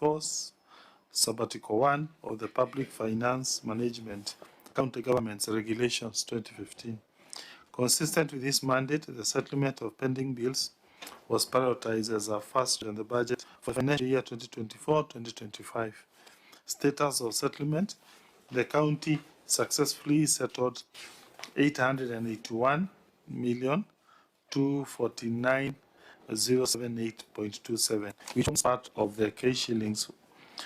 2024 Sabbatical 1 of the Public Finance Management County Governments Regulations 2015. Consistent with this mandate, the settlement of pending bills was prioritized as a first on the budget for financial year 2024-2025. Status of settlement: the county successfully settled 881,249,078.27, which was part of the K shillings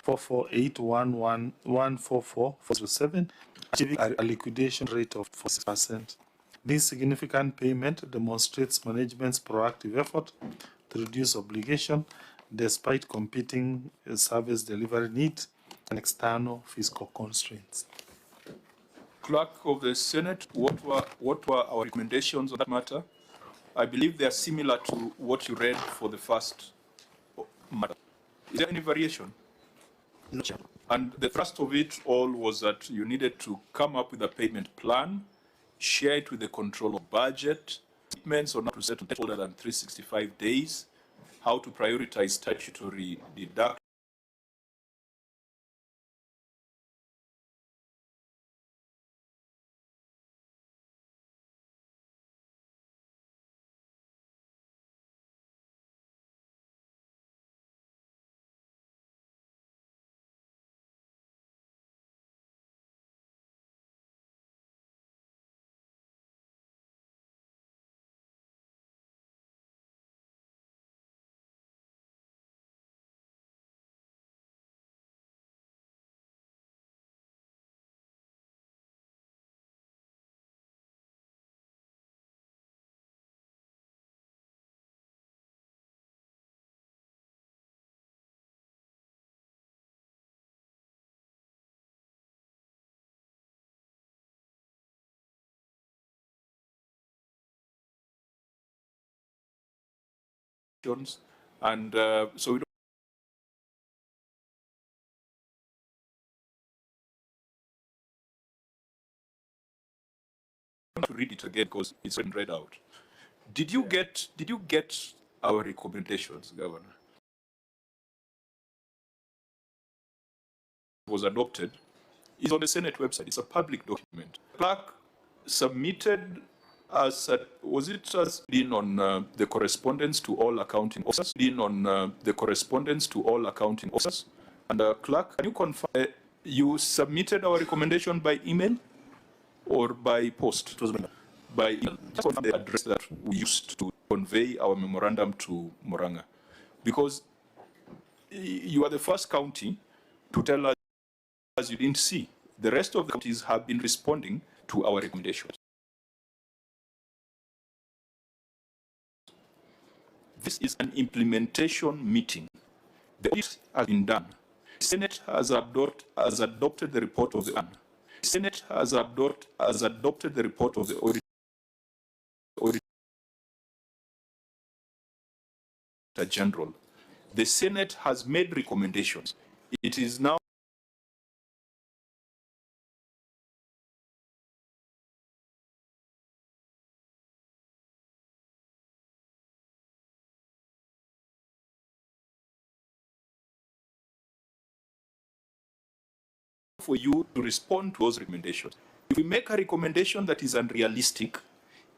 44811,144,407, achieving a liquidation rate of 46%. This significant payment demonstrates management's proactive effort to reduce obligation despite competing service delivery needs and external fiscal constraints. Clerk of the Senate, what were our recommendations on that matter? I believe they are similar to what you read for the first matter. Is there any variation? No, Chair. And the thrust of it all was that you needed to come up with a payment plan, share it with the control of budget, statements on how to settle older than 365 days, how to prioritize statutory deductions, and so we don't have to read it again because it's been read out. Did you get our recommendations, Governor? It was adopted. It's on the Senate website. It's a public document. Clerk submitted as was it as been on the correspondence to all accounting officers? Been on the correspondence to all accounting officers. And Clerk, can you confirm you submitted our recommendation by email or by post? It was by email. Just confirm the address that we used to convey our memorandum to Murang'A, because you are the first county to tell us you didn't see. The rest of the counties have been responding to our recommendations. This is an implementation meeting. The audit has been done. The Senate has adopted the report of the audit. The Senate has adopted the report of the Auditor General. The Senate has made recommendations. It is now for you to respond to those recommendations. If we make a recommendation that is unrealistic,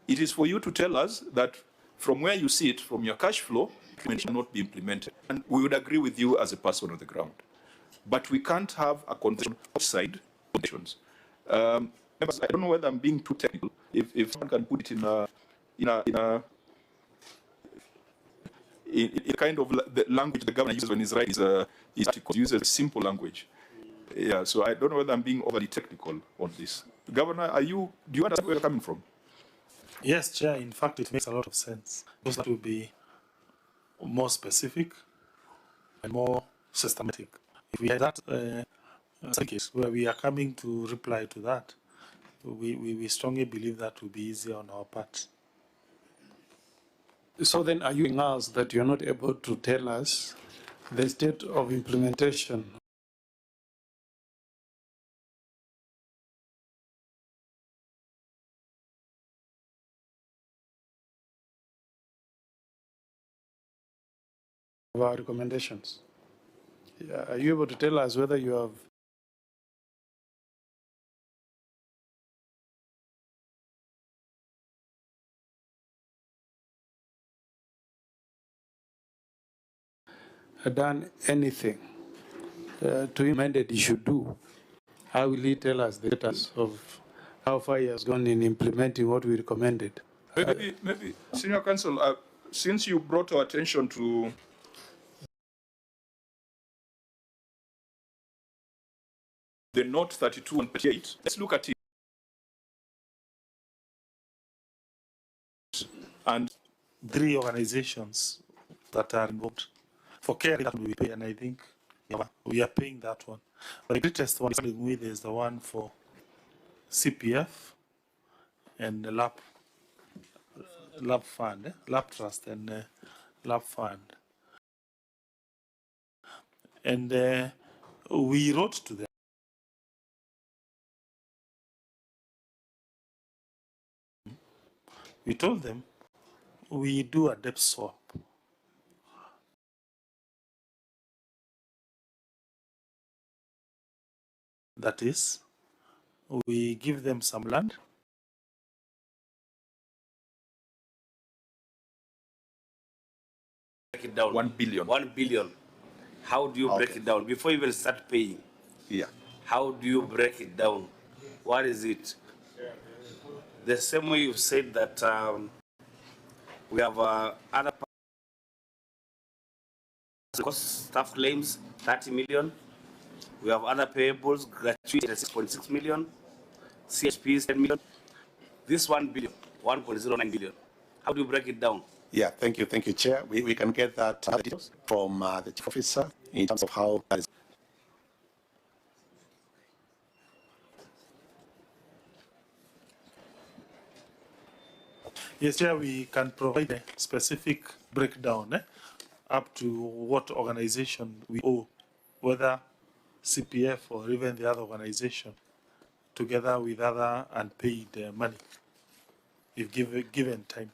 it is for you to tell us that from where you sit, from your cash flow, it will not be implemented. And we would agree with you as a person on the ground. But we can't have a conversation outside conditions. I don't know whether I'm being too technical. If someone can put it in a kind of the language the governor uses when he's writing his articles, uses simple language. Yeah, so I don't know whether I'm being overly technical on this. Governor, do you understand where you're coming from? Yes, Chair. In fact, it makes a lot of sense. Those that will be more specific and more systematic. If we had that case where we are coming to reply to that, we strongly believe that will be easier on our part. So then are you telling us that you're not able to tell us the state of implementation of our recommendations? Yeah, are you able to tell us whether you have done anything to amended he should do? How will he tell us the status of how far he has gone in implementing what we recommended? Maybe, Senior Counsel, since you brought our attention to the note 32 and 38, let's look at it. And 3 organizations that are involved. For care, that we pay, and I think we are paying that one. But the greatest one with is the one for CPF and the lab fund, lab trust and lab fund. And we wrote to them. We told them we do a debt swap. That is, we give them some land. Break it down. 1 billion. 1 billion. How do you break it down? Before you even start paying, how do you break it down? What is it? The same way you said that we have other cost staff claims, 30 million. We have other payables, gratuity, 6.6 million. CHPs, 10 million. This 1 billion, 1.09 billion. How do you break it down? Yeah, thank you, Chair. We can get that details from the Chief Officer in terms of how that is. Yes, Chair, we can provide a specific breakdown up to what organization we owe, whether CPF or even the other organization, together with other unpaid money, if given time.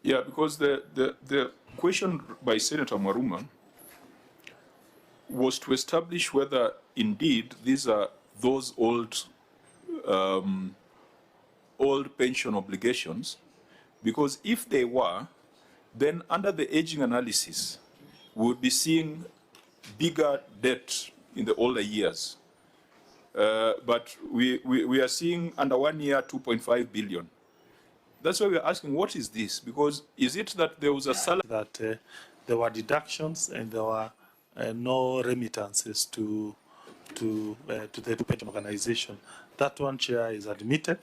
Yeah, because the question by Senator Murang'A was to establish whether indeed these are those old pension obligations, because if they were, then under the aging analysis, we would be seeing bigger debt in the older years. But we are seeing under 1 year 2.5 billion. That's why we're asking, what is this? Because is it that there was a salary that there were deductions and there were no remittances to the pension organization? That one, Chair, is admitted,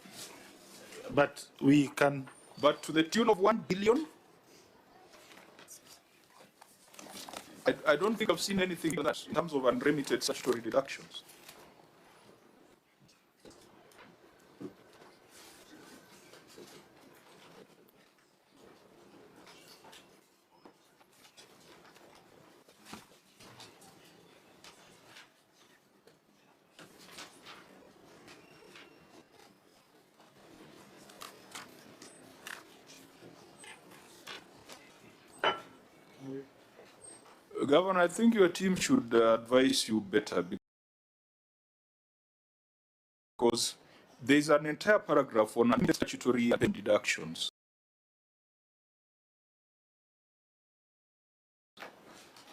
but we can. But to the tune of 1 billion? I don't think I've seen anything like that in terms of unremitted statutory deductions. Governor, I think your team should advise you better, because there's an entire paragraph on statutory deductions.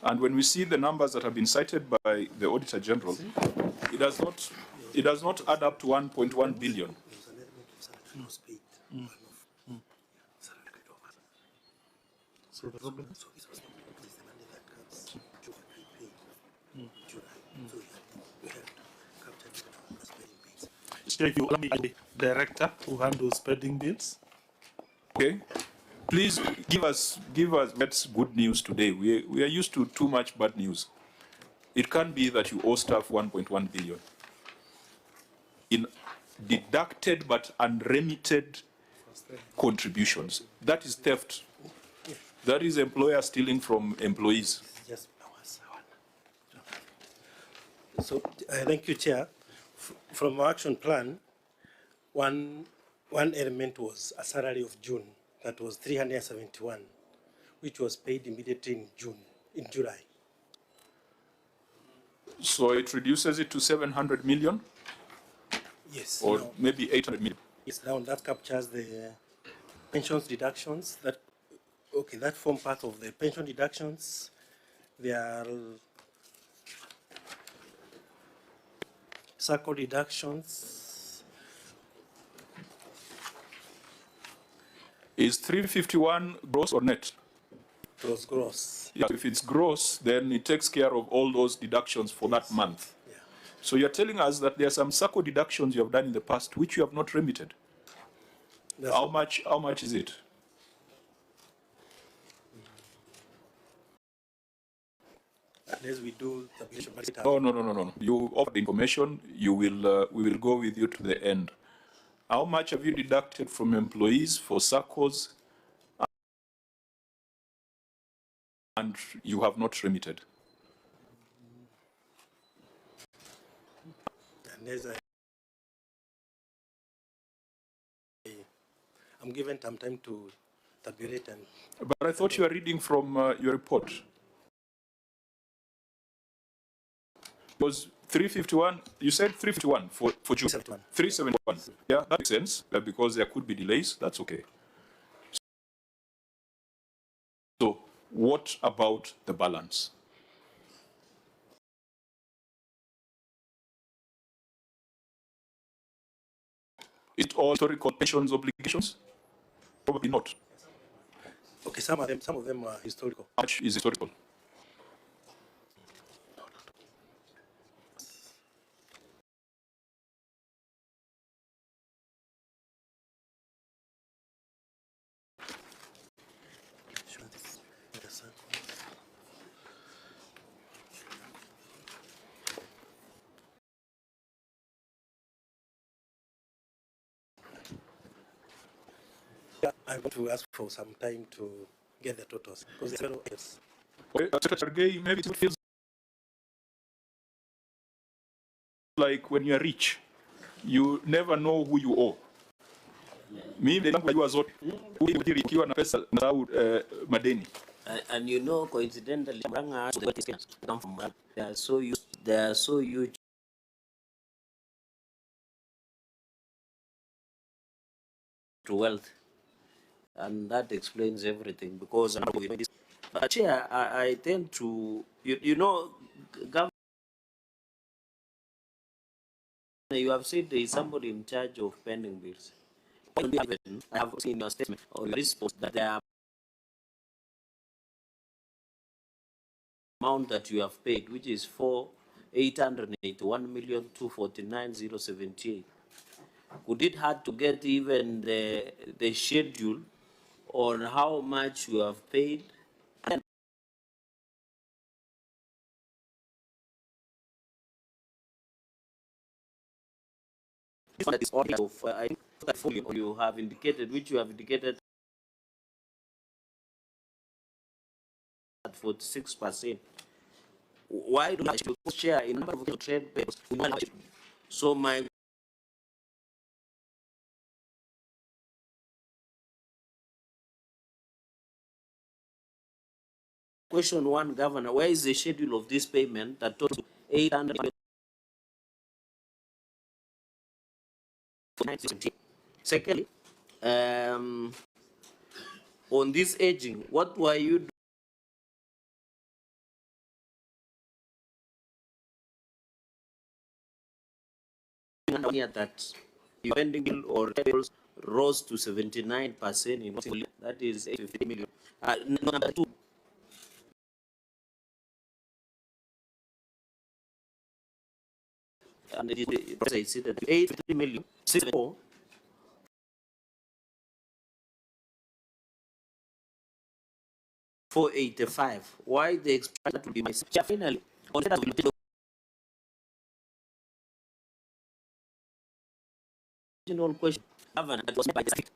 And when we see the numbers that have been cited by the Auditor General, it does not add up to 1.1 billion. So the problem. If you allow me, the director who handles pending bills. Okay, please give us that's good news today. We are used to too much bad news. It can't be that you owe staff 1.1 billion in deducted but unremitted contributions. That is theft. That is employer stealing from employees. So, thank you, Chair. From our action plan, one element was a salary of June that was 371, which was paid immediately in July. So it reduces it to 700 million Yes. or now- maybe 800 million. Yes, now that captures the pensions deductions that, okay, that form part of the pension deductions. There are circle deductions. Is 351 gross or net? It was gross. Yeah, if it's gross, then it takes care of all those deductions for that month. Yeah. So you're telling us that there are some SACCO deductions you have done in the past which you have not remitted. That's How much is it? unless we do the application, but it No. You offer the information, we will go with you to the end. How much have you deducted from employees for SACCOs and you have not remitted? unless I'm given some time to tabulate and But I thought you were reading from your report. Was 351, you said 351 for June. 371. 371. Yeah, that makes sense, because there could be delays, that's okay. So what about the balance? Is it all historical pensions obligations? Probably not. okay, some of them are historical. How much is historical? Yeah, I'm going to ask for some time to get the totals because there's several areas. Okay, Secretary Gay, maybe it feels like when you're rich, you never know who you owe. Mimi najua zote. Ujiri ikiwa na pesa na madeni. And you know, coincidentally, Murang'A come from Murang'A. They are so huge. To wealth, and that explains everything. Because Chair, I tend to, you know, Governor, you have said there is somebody in charge of pending bills. I have seen your statement or your response that there are amount that you have paid, which is 881,249,078. Could it hard to get even the schedule on how much you have paid? That is order of, I think that you have indicated, which you have indicated at 46%. Why do you share in number of trade papers? So my question one, Governor, where is the schedule of this payment that totals 800? Secondly, on this aging, what were you doing here that your pending bill or bills rose to 79% in that is 50 million. Number two, and it is that 80 million, 64. $485. Why the expenditure to be my finally on that original question, Governor, that was made by the state.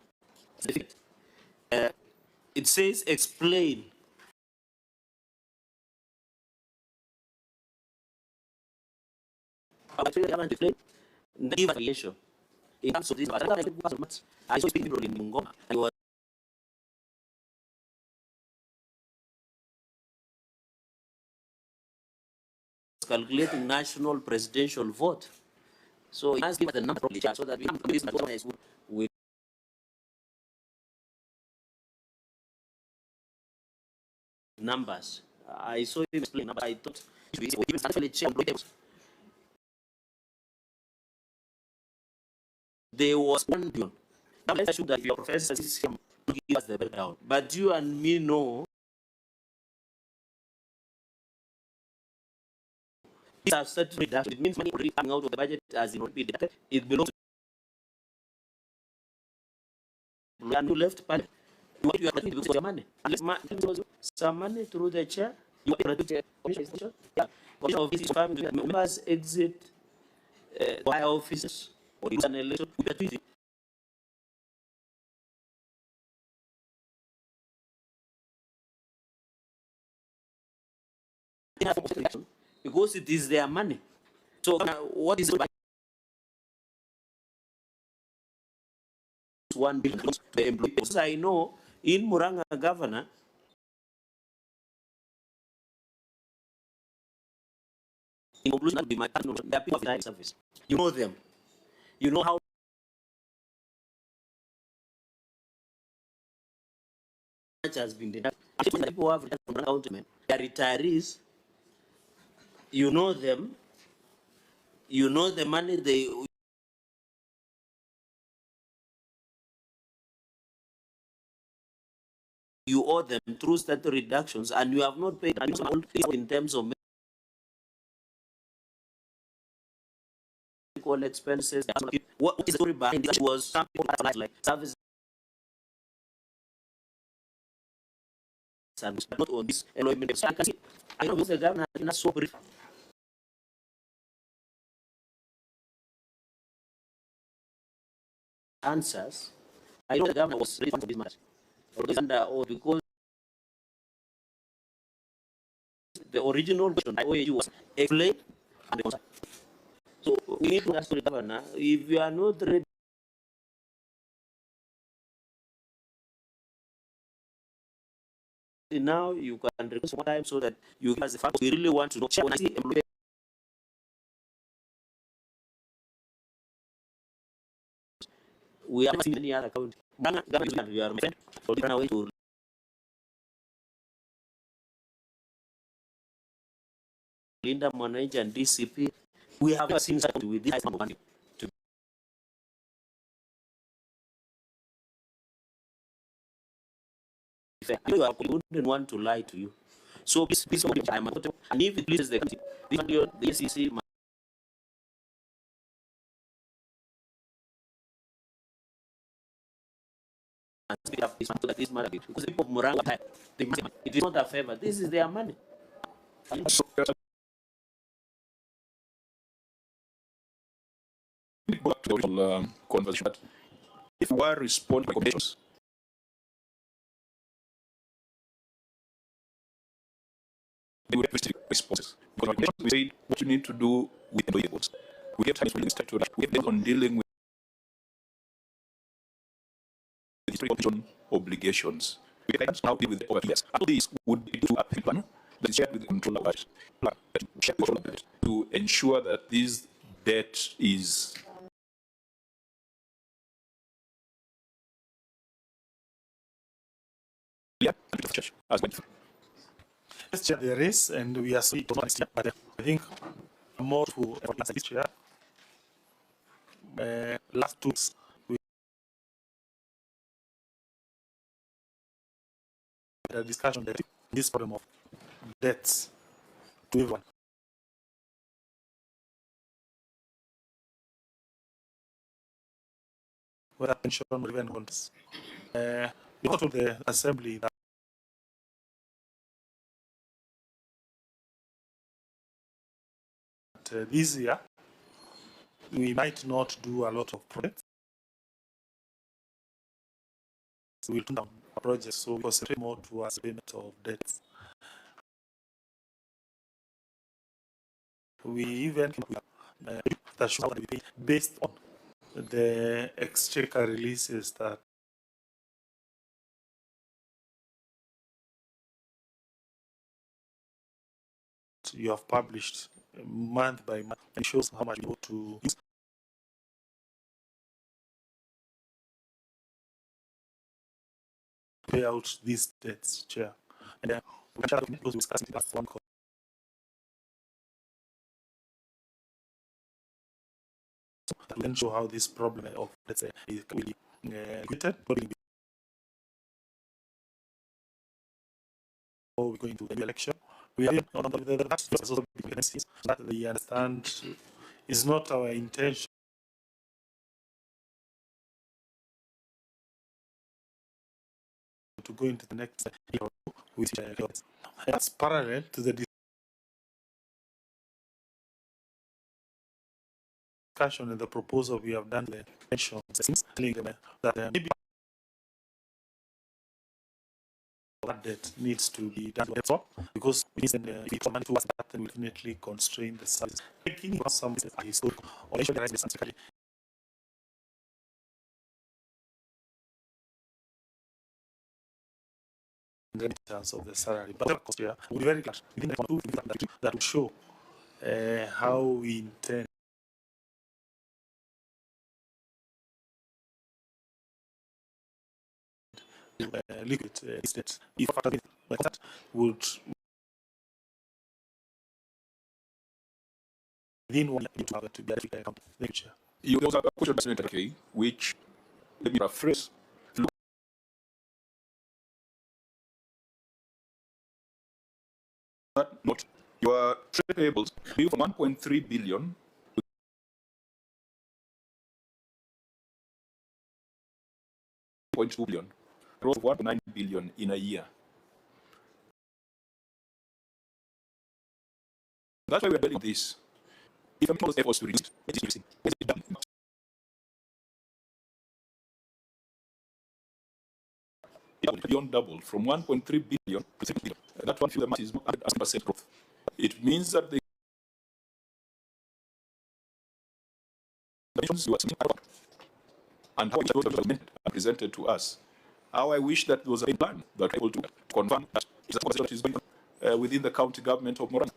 It says explain. Explain the variation in terms of this. I saw people in Murang'A and was calculating national presidential vote. So you must give us the number properly, so that we can do this with numbers. I saw him explain, but I thought we actually check. There was 1 billion. Now let's assume that if your professor is here, give us the breakdown. But you and me know these are certain reductions. It means money already coming out of the budget as it will be deducted. It belongs to and you left part. You are going to your money. Unless some money through the chair, you are going to commission. Yeah. Commission of these family members exit via offices or use an election. Because it is their money. So what is it? 1 billion to the employees. I know in Murang'A governor, in conclusion, that will be my personal, they are people of the service. You know them. You know how much has been deducted. People have retired from Murang'A, they are retirees. You know them. You know the money they you owe them through statutory reductions, and you have not paid in terms of medical expenses. What is the story behind it? Was some people like service and not on this employment. So I know the governor is not so brief. Answers. I know the governor was ready for this matter. Or because the original question by OAU was explained and the so we need to ask the governor, if you are not ready now, you can request more time so that you as the fact we really want to know. When I see employee we are not seeing any other county. We are my friend. So we are away to Linda Mwananchi and DCP. We have seen something with this money. You wouldn't want to lie to you. So please time and if it pleases the country, the SEC and speak up this matter because people of Murang'A, it is not a favor. This is their money. Back to the original conversation, but if we are responding to recommendations, they will have specific responses. Because we say what you need to do with employables. We get times when we start to we have on dealing with the obligations. We can now deal with the over years. All these would be to a plan that is shared with the controller budget, to ensure that this debt is as well. Yes, Chair, there is, and we are seeing it, but I think more to this Chair. Last 2 weeks, we had a discussion that this problem of debts to everyone. Whether pension or even bonds. We got to the assembly that this year we might not do a lot of projects. We will turn down projects, so we concentrate more towards payment of debts. We even that should be based on the exchequer releases that you have published month by month, and shows how much we go to use pay out these debts, Chair. And we can discuss it as one call. Then show how this problem of, let's say, is created, before we go into the election. We are on the also that they understand is not our intention to go into the next year with that's parallel to the discussion and the proposal we have done the pensions telling them that maybe that debt needs to be done because if we put money towards that, then we definitely constrain the service. Taking some historical or actually remittance of the salary, but yeah, we'll be very glad within the two that will show how we intend liquid estate. If that would within 1 year to be a account. Thank you. You also have a question, Senator K, which let me rephrase. That not your trade payables grew from 1.3 billion to 0.2 billion, growth of 1.9 billion in a year. That's why we're doing this. If I'm not efforts to reduce it is using. Beyond double from 1.3 billion to 6 billion. That one figure is not 100% growth. It means that the you are and how those are presented to us. How I wish that there was a plan that able to confirm that is going on within the county government of Murang'A.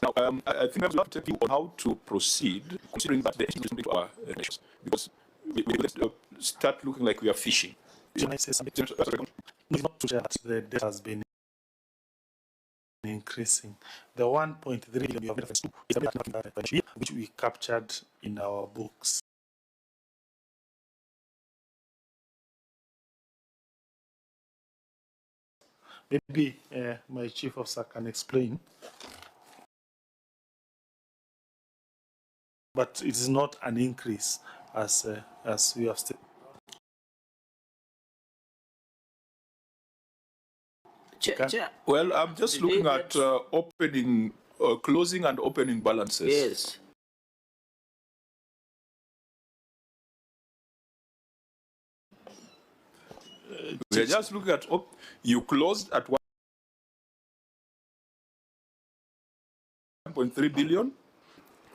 Now, I think I would like to take you on how to proceed, considering that the institutions to our relations, because we start looking like we are fishing. Can I say something? Not to share that the debt has been increasing. The 1.3 billion you have reference to is a which we captured in our books. Maybe my chief officer can explain. But it is not an increase as we have stated. Well, I'm just looking at opening, closing and opening balances. Yes. We're just looking at, you closed at 1.3 billion,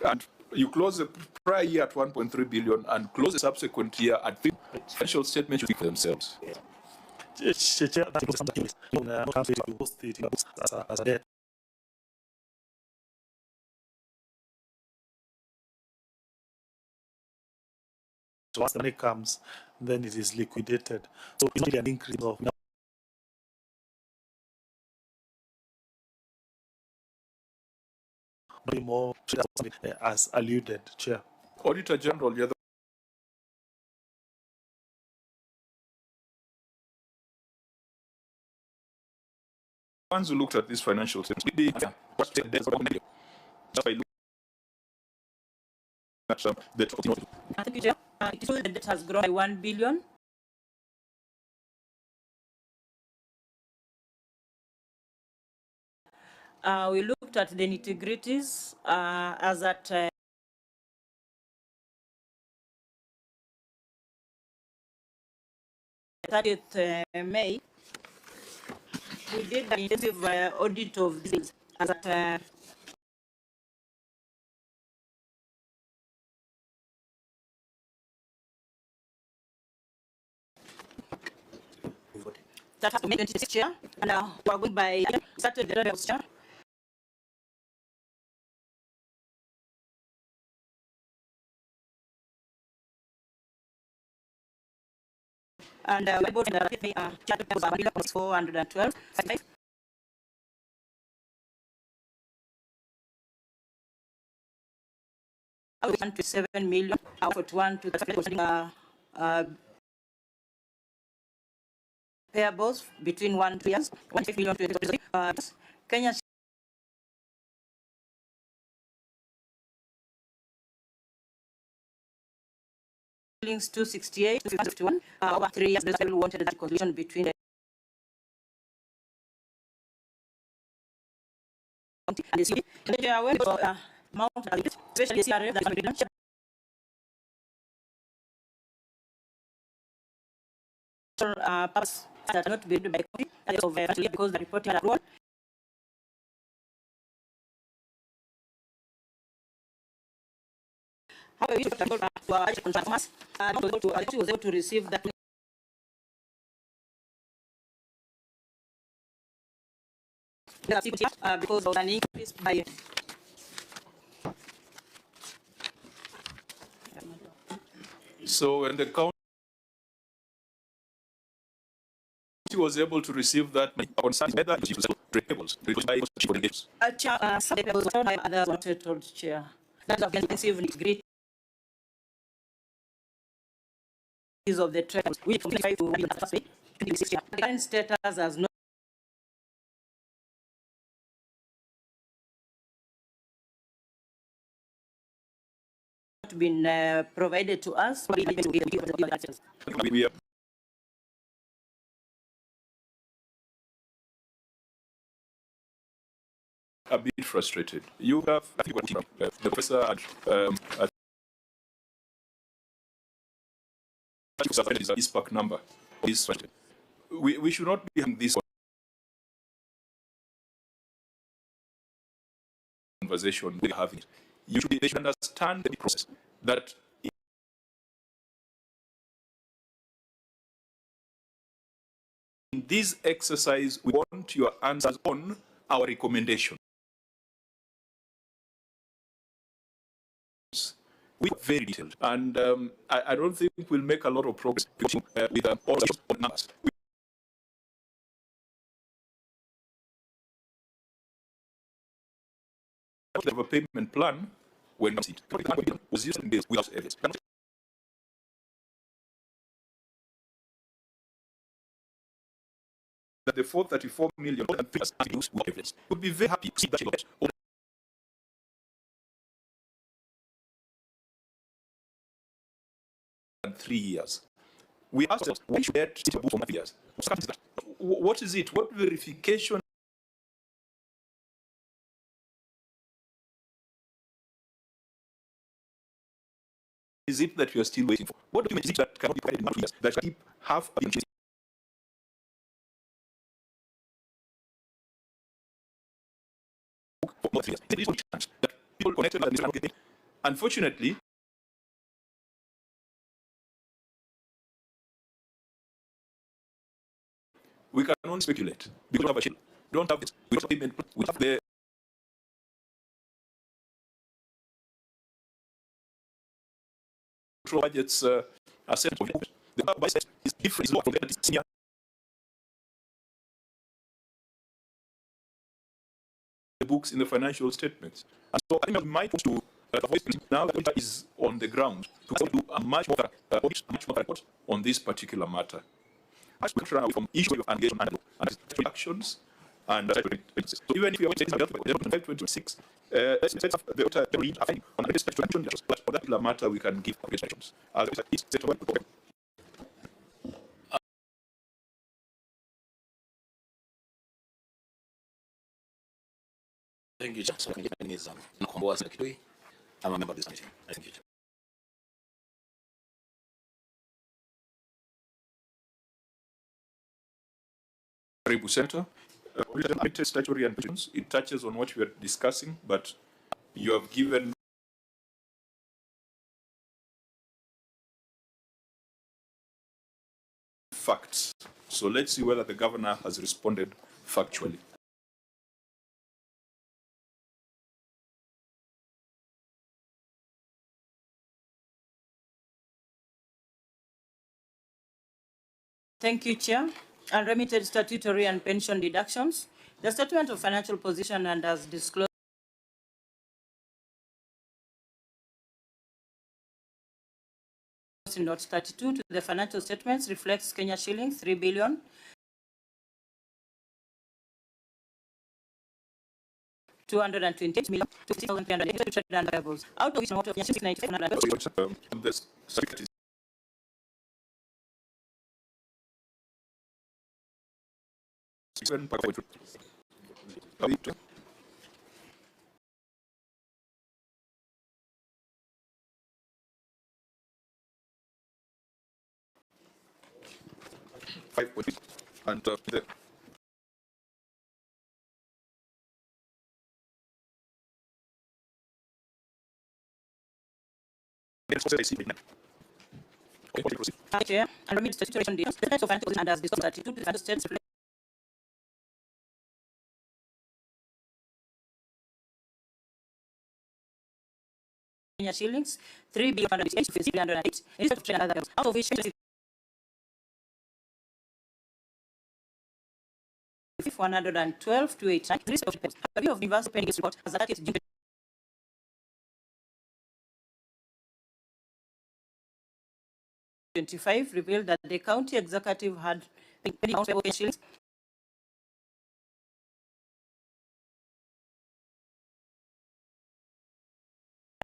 and you closed the prior year at 1.3 billion, and close the subsequent year at 3. Financial statements should speak for themselves. As a debt. So once the money comes, then it is liquidated. So it's really an increase of more as alluded, Chair. Auditor General, the other ones who looked at these financial statements, just by looking at the thank you, Chair. It is true that the debt has grown by 1 billion. We looked at the nitty-gritties as at 30th May. We did an intensive audit of these as at that has to make 26 Chair, and we're going by started the Chair. And we're able to pay 412. I was 7 million, 41 to payables between 1 to 2 years, 1 million to Kenya shillings 268, 251, over 3 years. We wanted that conclusion between and the city. And they are aware of amount, especially CRF that purpose that are not be read by copy because the report had abroad. However, we to our consumers, was able to receive that because of an increase by So when the county was able to receive that money, concern is whether it was tables, some tables, others wanted to chair. That's of the intensive nitty-gritty of the tribes. We try to the current status has not been provided to us. We are a bit frustrated. You have, I think, the professor at Cpac number is frustrated. We should not be having this conversation we're having. They should understand the process that in this exercise we want your answers on our recommendations. We are very detailed, and I don't think we'll make a lot of progress with all the numbers. We have a payment plan when it was used in this without evidence. That the 434 million figures used without evidence would be very happy to see that and 3 years. We asked ourselves, why should that city for 3 years? What is it? What verification is it that we are still waiting for? What document is it that cannot be provided in 2 years that keep half of the for more 3 years? It is one chance that people connected to the getting. Unfortunately, we can only speculate. We don't have a shield. We don't have this. We don't have payment. We have the control budgets are set for the budget is different. It's lower from the senior. The books in the financial statements. And so I think we might want to avoid now that is on the ground to do a much more report on this particular matter. As we try from issue of engagement and actions and so even if you are saying 526, let's have the read on this action, but for that particular matter we can give recommendations. As it's set up. Thank you, Chair. So, my name is Nakomboa Sekidui. I'm a member of this committee. Thank you, Chair. Karibu Center. Statutory and provisions. It touches on what we are discussing, but you have given facts. So let's see whether the governor has responded factually. Thank you, Chair. Unremitted statutory and pension deductions. The statement of financial position and as disclosed in note 32 to the financial statements reflects Kenya shillings 3 billion 228 million 2,380 levels. Out of which amount of Kenya shillings 95 and the Chair, and remit statutory deals, the of financial and as discussed 32 to the financial statements reflect Kenya shillings 3 billion 308 in respect of other out of which 112 to 8 in respect of a review of universal pending report as at 30th June 25 revealed that the county executive had pending amounts payable in shillings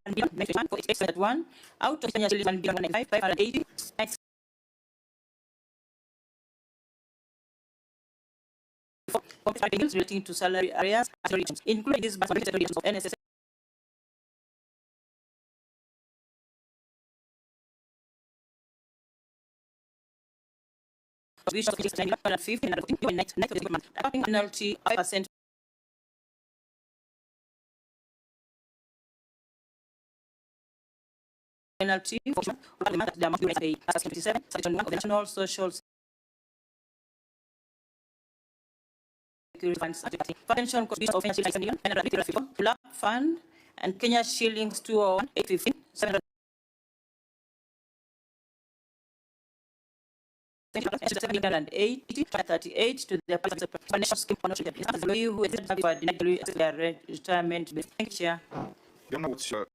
and beyond for its at one out of Kenya shillings 1 billion 580 bills relating to salary areas, including these budget of NSS. Penalty 5% penalty for the amount the amount paid as 27 section 1 of the National Social Security Funds pension contribution of Kenya shillings 7 million 954 Black Fund and Kenya shillings 201 815 700 780 38 to the financial scheme who is denied their retirement. Thank you, Chair.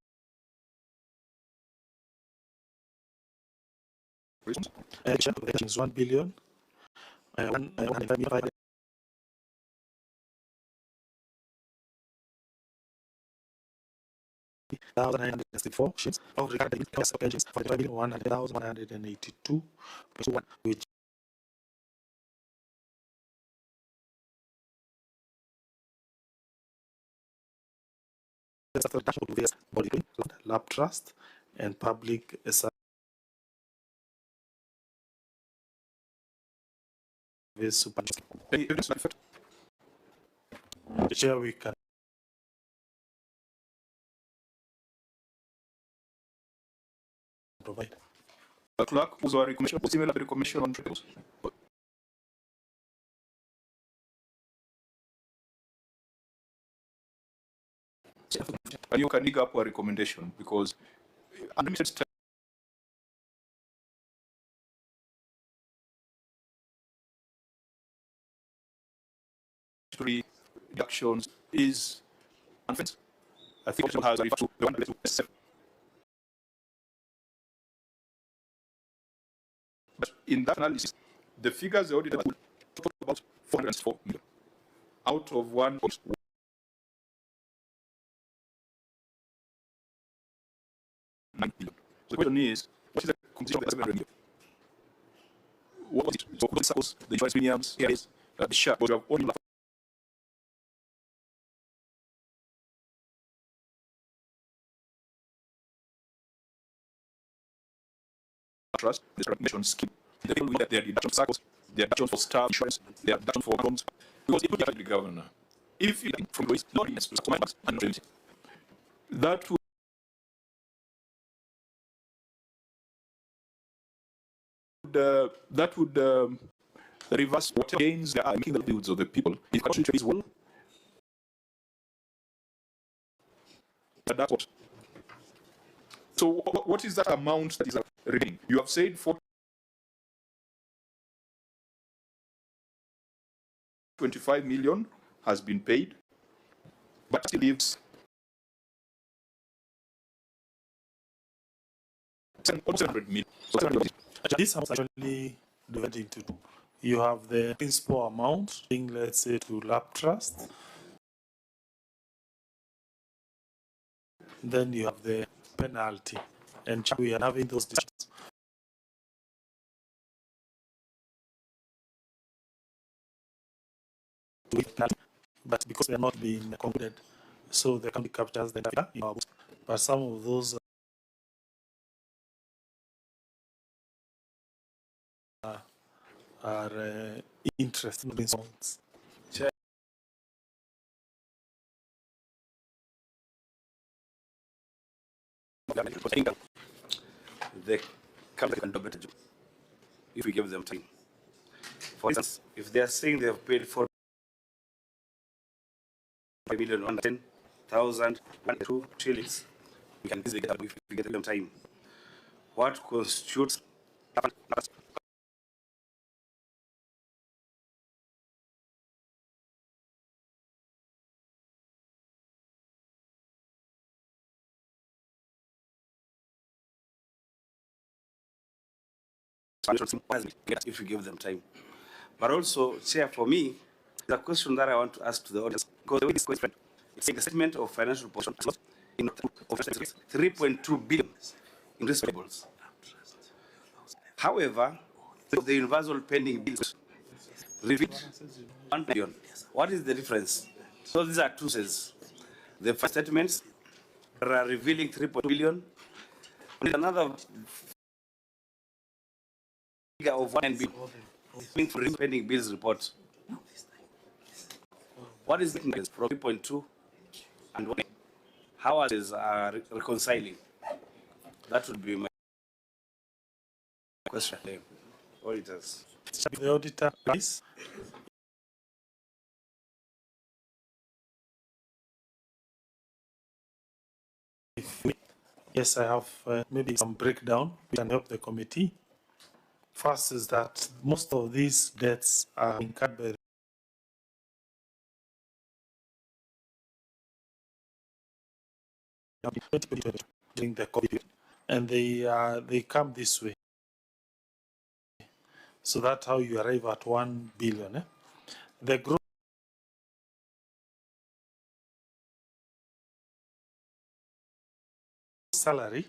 Is 1 billion. 1,500,000 964 shillings of regarding pensions for 100,182, which is a dashboard of various body lab trust and public service supervision. Chair, we can provide. The clerk was our recommendation was similar to the commission on tribunals. And you can dig up our recommendation because unlimited statutory deductions is unfair. I think option has referred to the one but in that analysis, the figures the auditor put about 404 million out of 1.1 billion. So the question is, what is the composition of the 700 million? What was it? So could suppose the insurance premiums, the share, but you have only trust, the recognition scheme. The people look at their deduction cycles, their deduction for staff insurance, their deduction for homes, because it will be the governor. If you from those not and that would reverse what gains they are making the livelihoods of the people. If country is well, that's what. So what is that amount that is remaining? You have said 40 25 million has been paid, but still leaves almost 700 million. This is actually divided into two. You have the principal amount, being, let's say, to lab trust. Then you have the penalty. And we are having those discussions. But because they are not being concluded, so they can be captured the data in our books. But some of those are interesting results. The company can do better job if we give them time. For instance, if they are saying they have paid for 5,110,000 shillings, we can easily get up if we get them time. What constitutes if you give them time? But also, Chair, for me, the question that I want to ask to the audience, because the way this question, it's a statement of financial position in 3.2 billion in receivables. However, the universal pending bills revealed 1 billion. What is the difference? So these are two says. The first statements are revealing 3.2 billion. Another figure of 1 billion for pending bills report. What is the difference from 3.2 and 1? How are these reconciling? That would be my question. Auditors. The auditor, please. Yes, I have maybe some breakdown. We can help the committee. First is that most of these debts are incurred by during the COVID period, and they come this way. So that's how you arrive at 1 billion. The gross salary,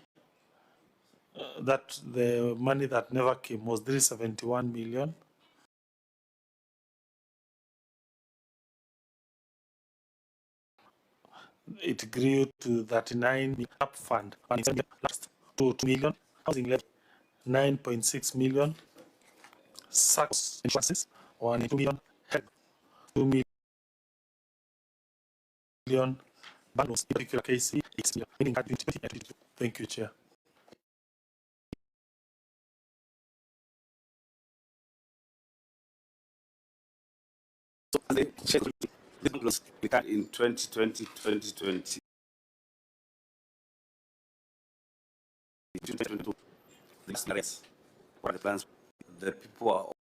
that the money that never came was 371 million. It grew to 39 million up fund, last to 2 million, housing levy 9.6 million, SACS insurances 1 million, help 2 million, balance in particular case 6 million, meaning at 2022. Thank you, Chair. So the schedule was in 2020, 2020. 2022. What are the plans? The people are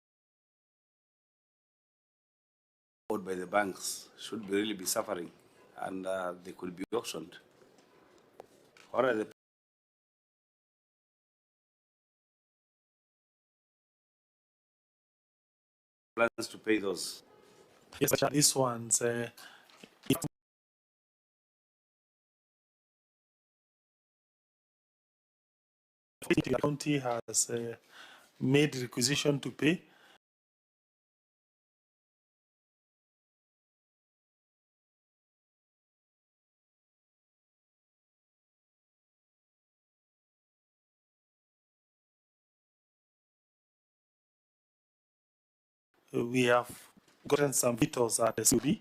owed by the banks should really be suffering, and they could be auctioned. What are the plans to pay those? Yes, these ones. The county has made requisition to pay. We have gotten some vetoes at the CB,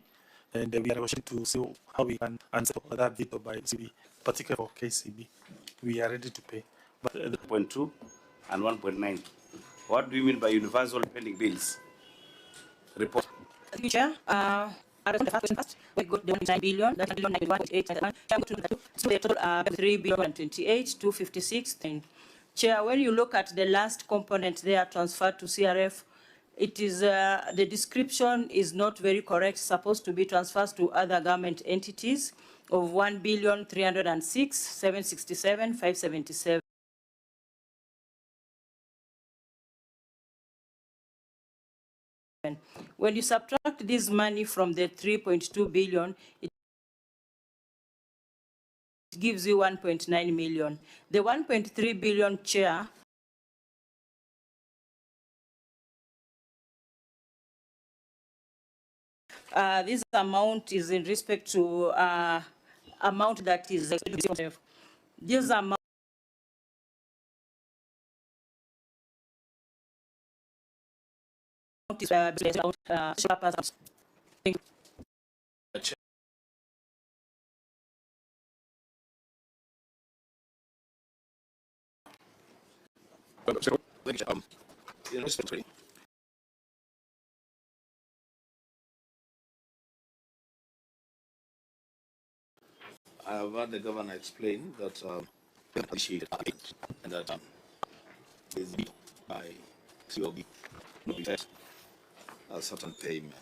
and we are wishing to see how we can answer that veto by CB, particularly for KCB. We are ready to pay. But 1.2 and 1.9. What do you mean by universal pending bills? Report. Thank you, Chair. The first question first, we got the 9 billion, that's 1.8. So the total 3 billion and 28, 256. Chair, when you look at the last component there transferred to CRF, It is, the description is not very correct, supposed to be transfers to other government entities of 1,306,767,577. When you subtract this money from the 3.2 billion, it gives you 1.9 million. The 1.3 billion chair this amount is in respect to amount that is this amount is I've heard the governor explain that appreciated and that is by COB not be set a certain payment.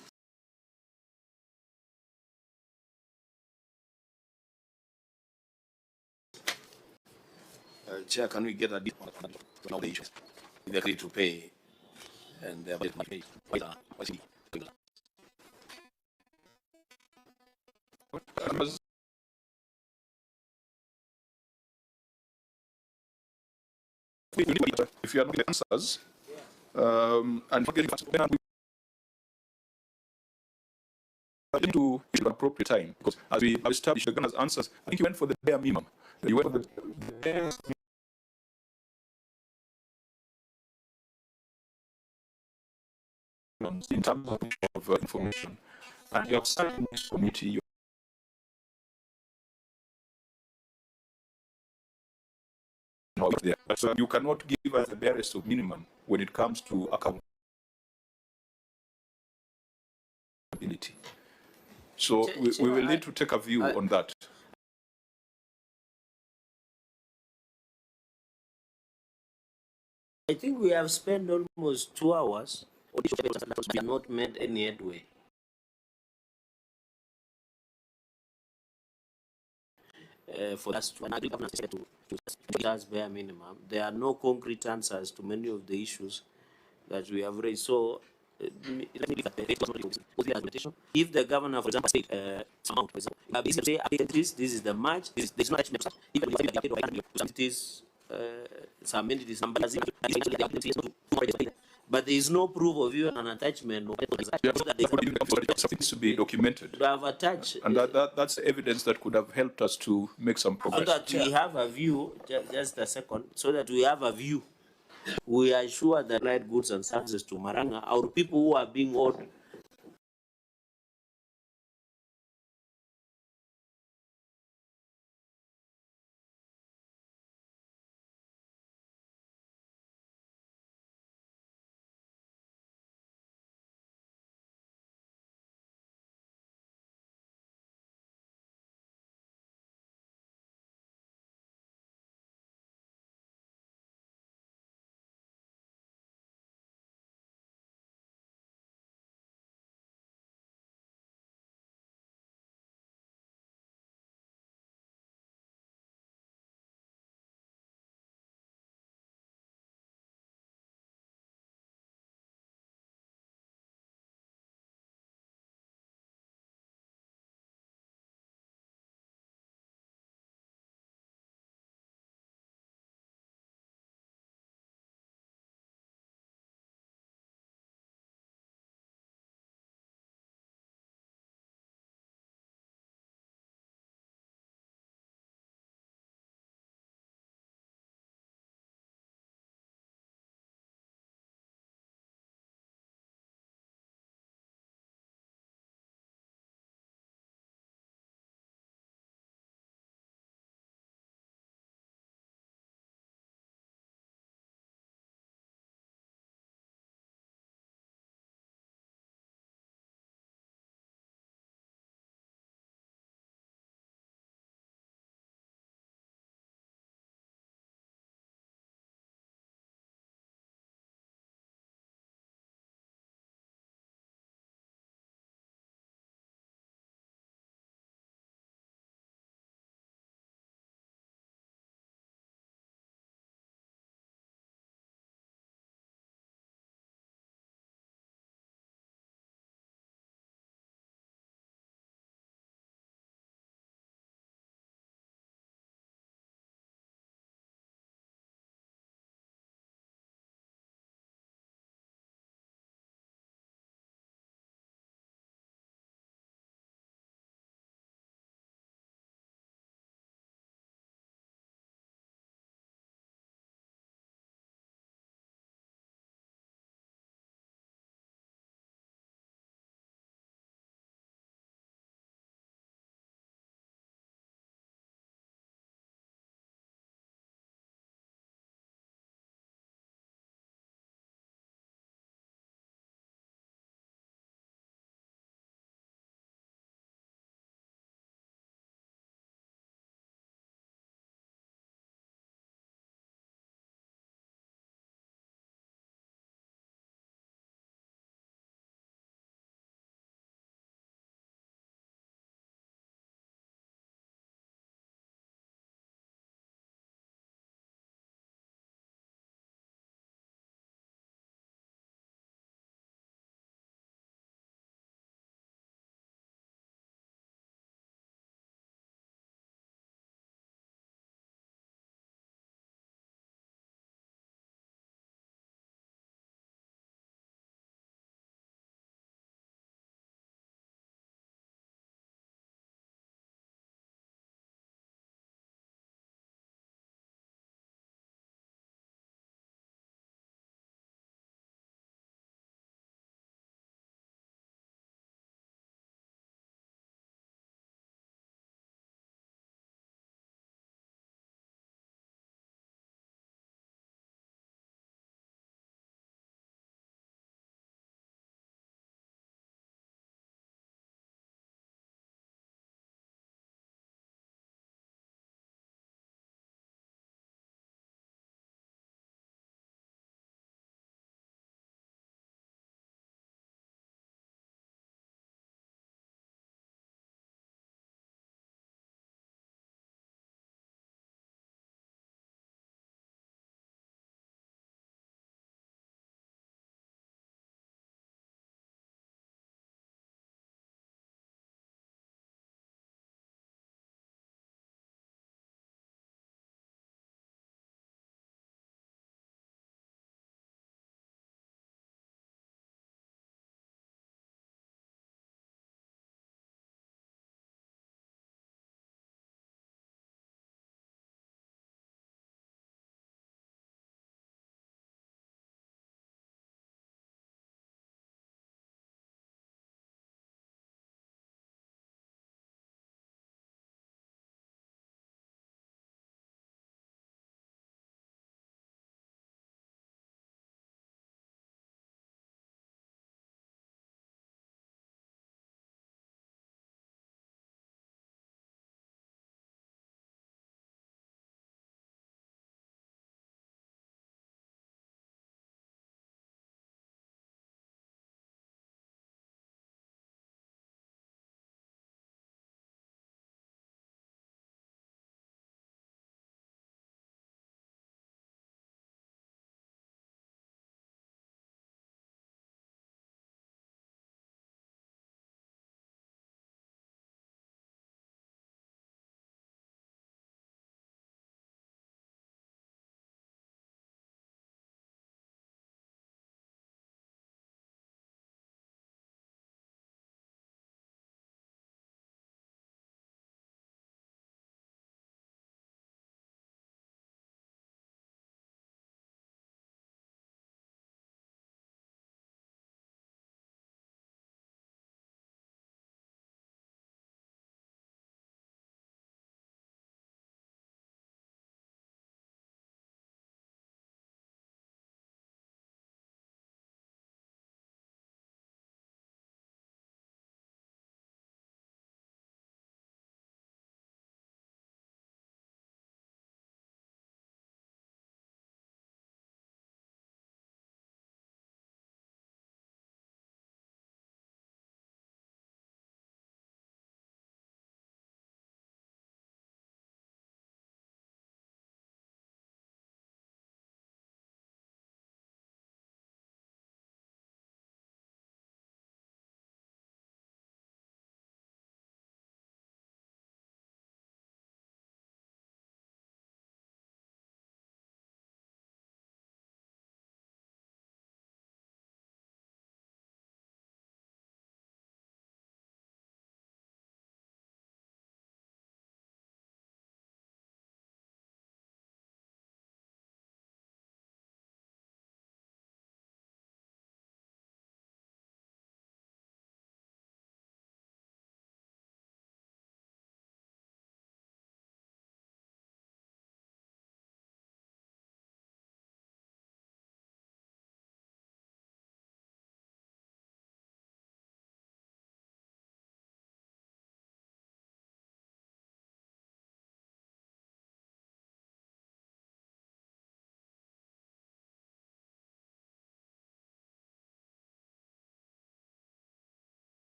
Chair, can we get a deep on the issues? They're ready to pay and they're ready to pay. If you are not getting answers, and not getting answers, we need to issue at appropriate time, because as we have established the governor's answers, I think you went for the bare minimum. You went for the bare minimum in terms of information, and you have sat in this committee. There. So you cannot give us the barest of minimum when it comes to accountability. So we will need to take a view on that. I think we have spent almost 2 hours on issues that have not made any headway. For us to just bare minimum. There are no concrete answers to many of the issues that we have raised. So let me leave at the if the governor, for example, state amount, for example, say this is the match, this is not even some entities, some entities, but there is no proof of even an attachment. Something to be documented. To have attached, and that's evidence that could have helped us to make some progress. So that we have a view, just a second, so that we have a view. We are sure that light goods and services to Murang'A, our people who are being owed